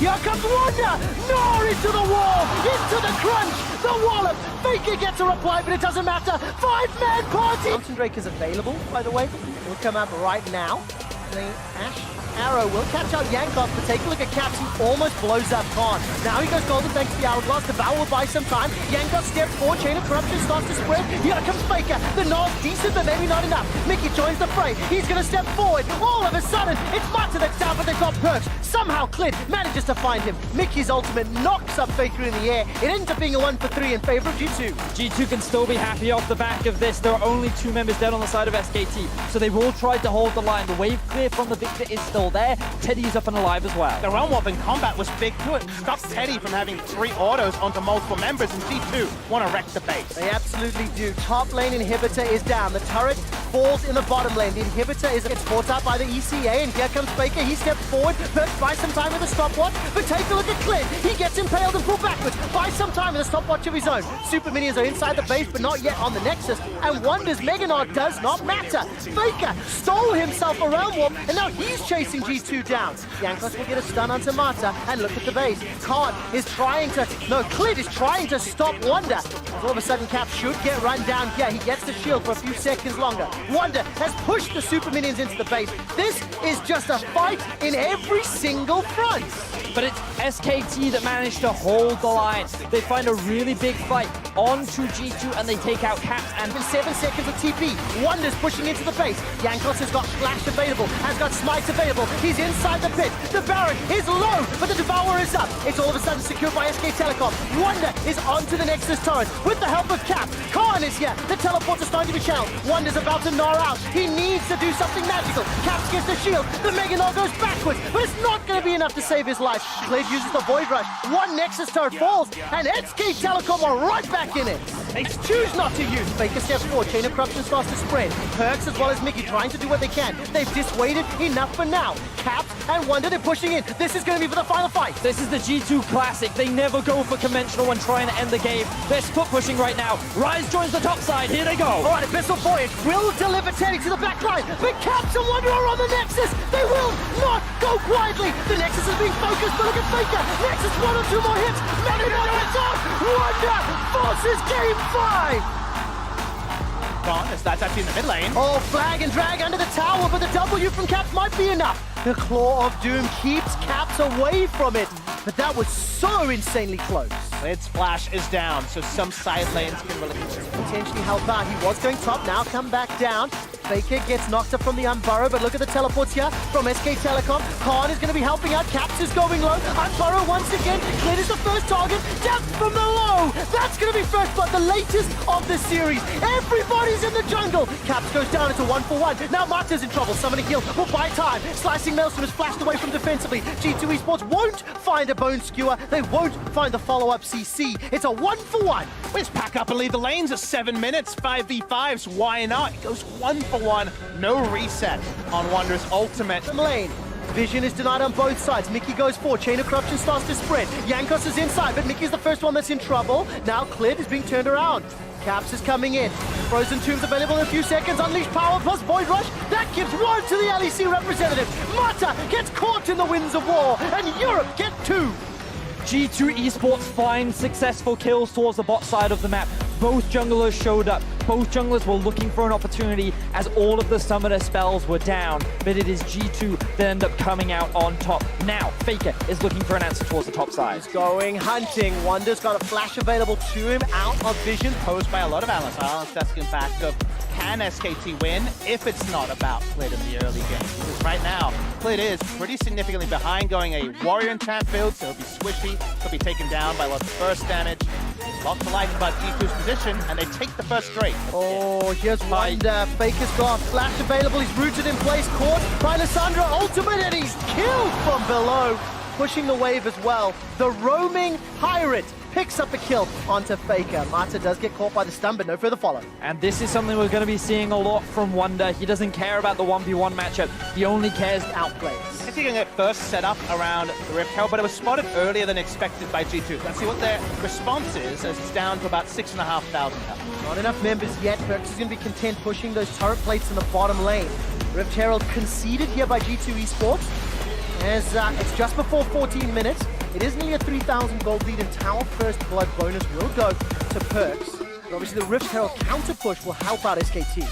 Here comes Wonder. Gnaw into the wall. Into the crunch. The wallop. Faker gets a reply, but it doesn't matter. 5-man party. Mountain Drake is available, by the way. It will come up right now. The Ash Arrow will catch out Jankos, but take a look at Caps, who almost blows up Khan. Now he goes golden thanks to the Hourglass. Devour will buy some time. Jankos steps forward, Chain of Corruption starts to spread. Here comes Faker. The Gnaw's decent, but maybe not enough. Mickey joins the fray. He's going to step forward. All of a sudden, it's Mata that's down, but they've got Perks. Somehow Klid manages to find him. Mickey's ultimate knocks up Faker in the air. It ends up being a 1 for 3 in favor of G2. G2 can still be happy off the back of this. There are only 2 members dead on the side of SKT, so they will try to hold the line. The wave clear from the Victor is still there. Teddy's up and alive as well. The Realm Warp in combat was big too. It stopped Teddy from having 3 autos onto multiple members, and G2 want to wreck the base. They absolutely do. Top lane inhibitor is down. The turret falls in the bottom lane. The inhibitor gets caught out by the ECA, and here comes Faker. He steps forward, Perks buys some time with a stopwatch, but take a look at Klid. He gets impaled and pulled backwards. Buys some time with a stopwatch of his own. Super minions are inside the base, but not yet on the Nexus, and Wonder's Mega Gnaw does not matter. Faker stole himself a Realm Warp, and now he's chasing G2 down. Jankos will get a stun onto Mata, and look at the base. Khan is trying to, Klid is trying to stop Wonder. All of a sudden, Cap should get run down here. He gets the shield for a few seconds longer. Wonder has pushed the super minions into the base. This is just a fight in every single front. But it's SKT that managed to hold the line. They find a really big fight onto G2 and they take out Caps and In 7 seconds of TP, Wonder's pushing into the base. Jankos has got Flash available, has got Smite available. He's inside the pit. The Baron is low, but the Devourer is up. It's all of a sudden secured by SK Telecom. Wonder is onto the Nexus turret with the help of Cap. Khan is here. The teleports are starting to be channeled. Wonder's about to gnaw out. He needs to do something magical. Caps gets the shield. The Mega Gnaw goes backwards, but it's not going to be enough to save his life. LệCH uses the Void Rush. One Nexus turret falls, and SK Telecom are right back in it. They choose not to use. Faker steps forward. Chain of Corruption starts to spread. Perks as well as Mickey trying to do what they can. They've dissuaded enough for now. Caps and Wonder, they're pushing in. This is going to be for the final fight. this is the G2 classic. They never go for conventional when trying to end the game. They're split pushing right now. Rise joins the top side. Here they go. All right, Abyssal Voyage will deliver Teddy to the back line, but Caps and Wonder are on the Nexus. They will not go quietly. The Nexus is being focused, but look at Faker. Nexus 1 or 2 more hits. Mega Gnaw gets on. Wonder forces game 5. Gone, as that's actually in the mid lane. Oh, flag and drag under the tower, but the W from Caps might be enough. The Claw of Doom keeps Caps away from it, but that was so insanely close. Its flash is down, so some side lanes can really Potentially help out. He was going top, now come back down. Faker gets knocked up from the Unburrow, but look at the teleports here from SK Telecom. Khan is going to be helping out. Caps is going low. Unburrow once again. Cleared is the first target. Depth from the low. That's going to be first blood, the latest of the series. Everybody's in the jungle. Caps goes down into 1-for-1. Now Mata's in trouble. Summoning heal will buy time. Slicing Maelstrom is flashed away from defensively. G2 Esports won't find a Bone Skewer. They won't find the follow-up CC. It's a 1-for-1. Let's pack up and lead the lanes at 7 minutes. 5v5s, why not? It goes 1-for-1, no reset on Wonder's ultimate. From lane. Vision is denied on both sides. Mickey goes forward. Chain of Corruption starts to spread. Jankos is inside, but Mickey's the first one that's in trouble. Now Clid is being turned around. Caps is coming in. Frozen Tombs available in a few seconds. Unleash Power plus Void Rush. That gives one to the LEC representative. Mata gets caught in the winds of war, and Europe get 2. G2 Esports finds successful kills towards the bot side of the map. Both junglers showed up. Both junglers were looking for an opportunity as all of the summoner spells were down. But it is G2 that end up coming out on top. Now, Faker is looking for an answer towards the top side. He's going hunting. Wonder's got a flash available to him out of vision. Posed by a lot of analysts. Analysts asking back of, can SKT win if it's not about Clid in the early game? Because right now, Clid is pretty significantly behind, going a Warrior Enchant build, so he'll be squishy, he'll be taken down by lots of burst damage. Lots to like about G2's position, and they take the first straight. Oh, here's Wonder. Faker's got flash available. He's rooted in place, caught by Lissandra ultimate, and he's killed from below. Pushing the wave as well. The roaming pirate picks up the kill onto Faker. Mata does get caught by the stun, but no further follow. And this is something we're going to be seeing a lot from Wonder. He doesn't care about the 1v1 matchup. He only cares Outplays. I think he can get first set up around the Rift Herald, but it was spotted earlier than expected by G2. Let's see what their response is, as it's down to about 6,500 health. Not enough members yet. Perks is going to be content pushing those turret plates in the bottom lane. Rift Herald conceded here by G2 Esports. As it's just before 14 minutes. It is nearly a 3,000 gold lead, and Tower First Blood bonus will go to Perks. But obviously the Rift Herald counter push will help out SKT.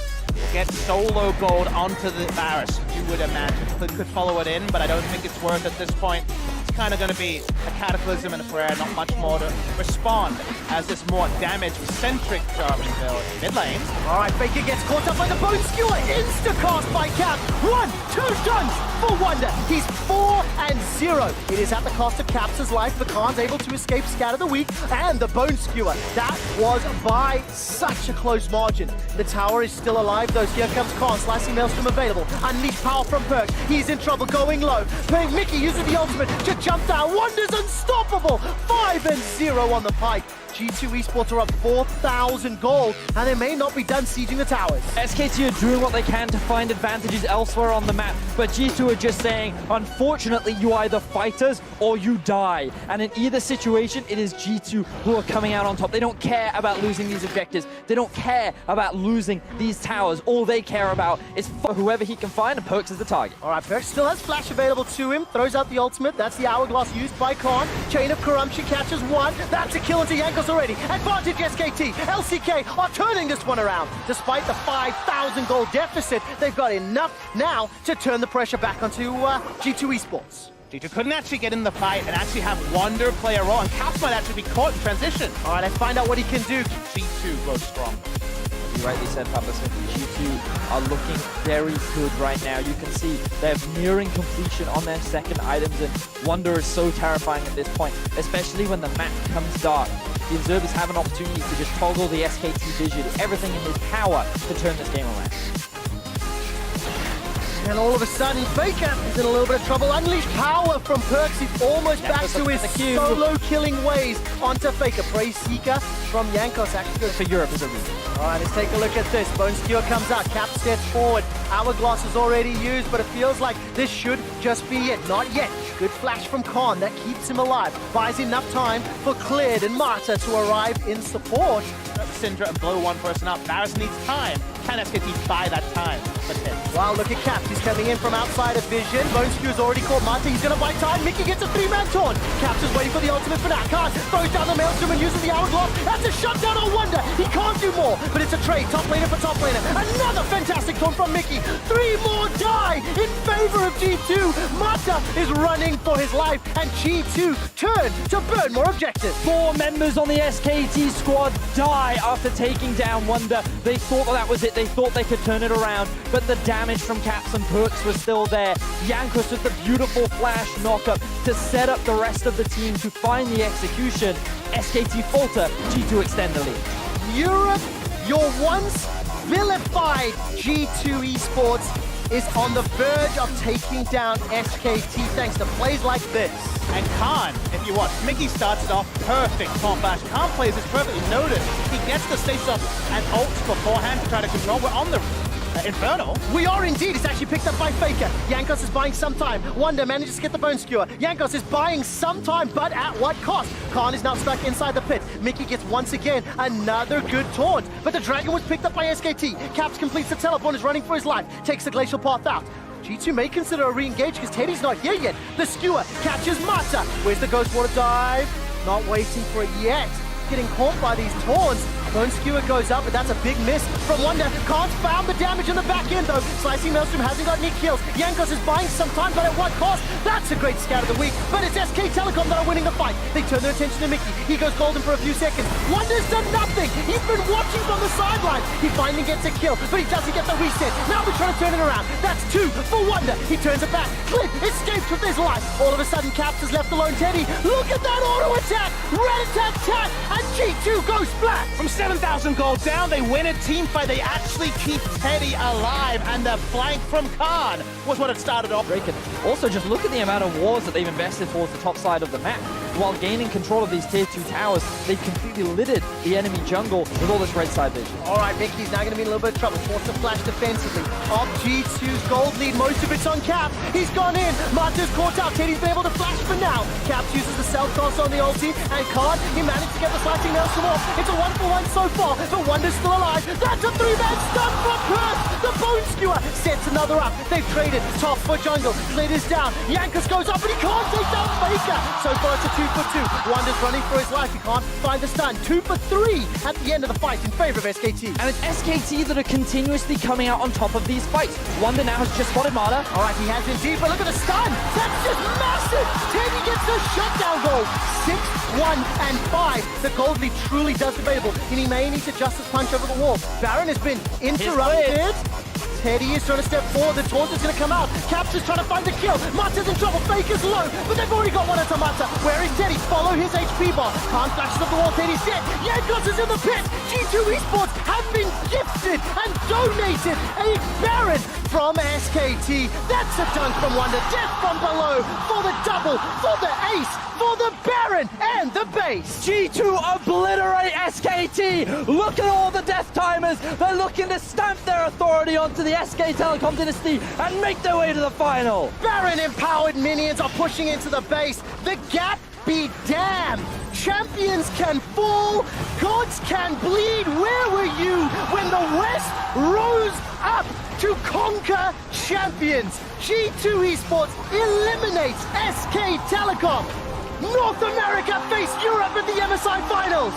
Get solo gold onto the Varus, you would imagine. Clid could follow it in, but I don't think it's worth at this point. It's kind of going to be a Cataclysm and a Prayer, not much more to respond as this more damage-centric Jarvan build. Mid lane. All right, Faker gets caught up by the Bone Skewer. Insta-cast by Cap. 1, 2 stuns for Wonder. He's 4-0. It is at the cost of Caps' life. The Khan's able to escape Scatter the Weak and the Bone Skewer. That was by such a close margin. The tower is still alive, though. Here comes Khan. Slicing Maelstrom available. Unleash Power from Perks. He's in trouble, going low. Mickey uses the ultimate to jump down. Wonder's unstoppable. 5-0 on the pike. G2 Esports are up 4,000 gold, and they may not be done sieging the towers. SKT are doing what they can to find advantages elsewhere on the map, but G2 are just saying, unfortunately, ultimately you either fighters or you die. And in either situation, it is G2 who are coming out on top. They don't care about losing these objectives. They don't care about losing these towers. All they care about is for whoever he can find, and Perks is the target. All right, Perks still has flash available to him. Throws out the ultimate. That's the hourglass used by Khan. Chain of Corruption catches one. That's a kill into Jankos already. Advantage SKT. LCK are turning this one around. Despite the 5,000 gold deficit, they've got enough now to turn the pressure back onto G2 Esports. G2 couldn't actually get in the fight and actually have Wonder play a role, and Caps might actually be caught in transition. All right, let's find out what he can do. G2 goes strong. You rightly said, Papa Smith, G2 are looking very good right now. You can see they're nearing completion on their second items, and Wonder is so terrifying at this point, especially when the map becomes dark. The Observers have an opportunity to just toggle the SKT vision, everything in his power to turn this game around. And all of a sudden, Faker is in a little bit of trouble. Unleashed power from Perks. He's almost back to his solo killing ways onto Faker. Praise Seeker from Jankos actually goes For Europe is a reason. All right, let's take a look at this. Bone Skewer comes out, Cap steps forward. Hourglass is already used, but it feels like this should just be it. Not yet. Good flash from Khan, that keeps him alive. Buys enough time for Cleared and Marta to arrive in support. Syndra and blow one person up. Varus needs time. Can SKT buy that time? Wow, look at Caps. He's coming in from outside of vision. Bone Skew's already caught Marta. He's going to buy time. Mickey gets a 3-man taunt. Caps is waiting for the ultimate for now. Khan throws down the Maelstrom and uses the hourglass. That's a shutdown on Wonder. He can't do more, but it's a trade. Top laner for top laner. Another fantastic taunt from Mickey. 3 more die in favor of G2. Marta is running for his life, and G2 turn to burn more objectives. 4 members on the SKT squad die after taking down Wonder. They thought that was it. They thought they could turn it around, but the damage from Caps and Perks was still there. Jankos with the beautiful flash knockup to set up the rest of the team to find the execution. SKT falter, G2 extend the lead. Europe, your once vilified G2 Esports is on the verge of taking down SKT thanks to plays like this. And Khan, if you watch, Mickey starts it off perfect taunt flash. Khan plays this perfectly noted. He gets the stage up and ults beforehand to try to control. We're on the Inferno. We are indeed. It's actually picked up by Faker. Jankos is buying some time. Wonder manages to get the Bone Skewer. Jankos is buying some time, but at what cost? Khan is now stuck inside the pit. Mickey gets once again another good taunt, but the Dragon was picked up by SKT. Caps completes the teleport, is running for his life, takes the glacial path out. G2 may consider a re-engage because Teddy's not here yet. The Skewer catches Marta. Where's the Ghost Water dive? Not waiting for it yet. Getting caught by these taunts. Bone Skewer goes up, but that's a big miss from Wonder. Can't found the damage in the back end, though. Slicing Maelstrom hasn't got any kills. Jankos is buying some time, but at what cost? That's a great scout of the week, but it's SK Telecom that are winning the fight. They turn their attention to Mickey. He goes golden for a few seconds. Wonder's done nothing. He's been watching from the sideline. He finally gets a kill, but he doesn't get the reset. Now they're trying to turn it around. That's 2 for Wonder. He turns it back. Clip escapes with his life. All of a sudden, Caps is left alone. Teddy, look at that auto attack. Rat-a-tat-tat, and G2 goes flat. From 7,000 gold down, they win a team fight. They actually keep Teddy alive, and the flank from Khan was what it started off. Drake, and also just look at the amount of wars that they've invested towards the top side of the map. While gaining control of these tier 2 towers, they've completely littered the enemy jungle with all this red side vision. All right, Mickey's now going to be in a little bit of trouble. Forced to flash defensively. Up G2's gold lead. Most of it's on Cap. He's gone in. Marta's caught out. Teddy's been able to flash for now. Cap uses the self-toss on the ulti. And Khan, he managed to get the slicing Maelstrom off. It's a 1-for-1 so far, but Wonder's still alive. That's a 3-man stun from Perth. The Bone Skewer sets another up. They've traded top for jungle. Lid is down. Jankos goes up, but he can't take down Faker. So far, it's a 2-for-2. Wonder's running for his life. He can't find the stun. 2 for 3 at the end of the fight in favor of SKT. And it's SKT that are continuously coming out on top of these fights. Wonder now has just spotted Marta. All right, he has indeed, but look at the stun. That's just massive. Teddy gets the shutdown goal. 6, 1, and 5. The gold lead truly does available, and he may need to Justice Punch over the wall. Baron has been interrupted. Teddy is trying to step forward. The taunt is going to come out. Caps is trying to find the kill. Marta's in trouble. Faker's low, but they've already got one onto Marta. Where is Teddy? Follow his HP bar. Khan flashes up the wall. Teddy's dead. Jankos is in the pit. G2 Esports have been gifted and donated a Baron from SKT. That's a dunk from Wonder. Death from below for the double, for the ace, for the Baron, and the base. G2 obliterate SKT. Look at all the death timers. They're looking to stamp their authority onto the SK Telecom dynasty and make their way to the final. Baron empowered minions are pushing into the base. The gap be damned. Champions can fall, gods can bleed. Where were you when the West rose up to conquer champions? G2 Esports eliminates SK Telecom. North America face Europe at the MSI Finals.